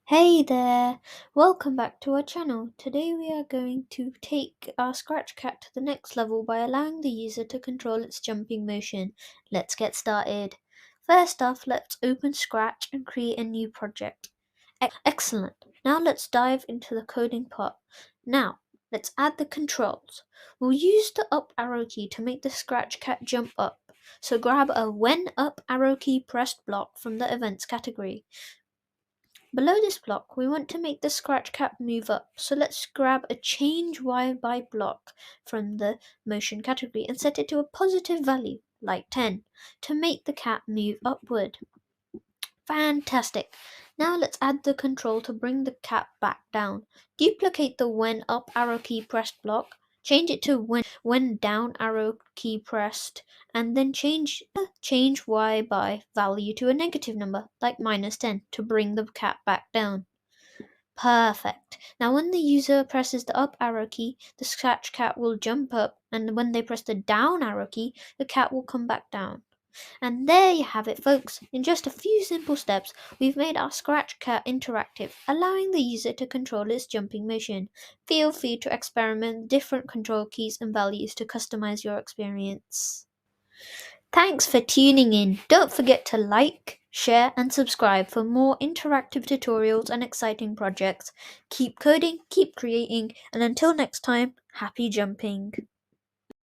Hey there! Welcome back to our channel. Today we are going to take our Scratch Cat to the next level by allowing the user to control its jumping motion. Let's get started. First off, let's open Scratch and create a new project. Excellent! Now let's dive into the coding part. Now, let's add the controls. We'll use the up arrow key to make the Scratch Cat jump up. So grab a when up arrow key pressed block from the events category. Below this block, we want to make the Scratch Cat move up, so let's grab a change Y by block from the motion category and set it to a positive value, like 10, to make the cat move upward. Fantastic! Now let's add the control to bring the cat back down. Duplicate the when up arrow key pressed block, change it to when down arrow key pressed, and then change Y by value to a negative number, like -10, to bring the cat back down. Perfect. Now when the user presses the up arrow key, the Scratch Cat will jump up, and when they press the down arrow key, the cat will come back down. And there you have it, folks. In just a few simple steps, we've made our Scratch Cat interactive, allowing the user to control its jumping motion. Feel free to experiment with different control keys and values to customize your experience. Thanks for tuning in. Don't forget to like, share, and subscribe for more interactive tutorials and exciting projects. Keep coding, keep creating, and until next time, happy jumping.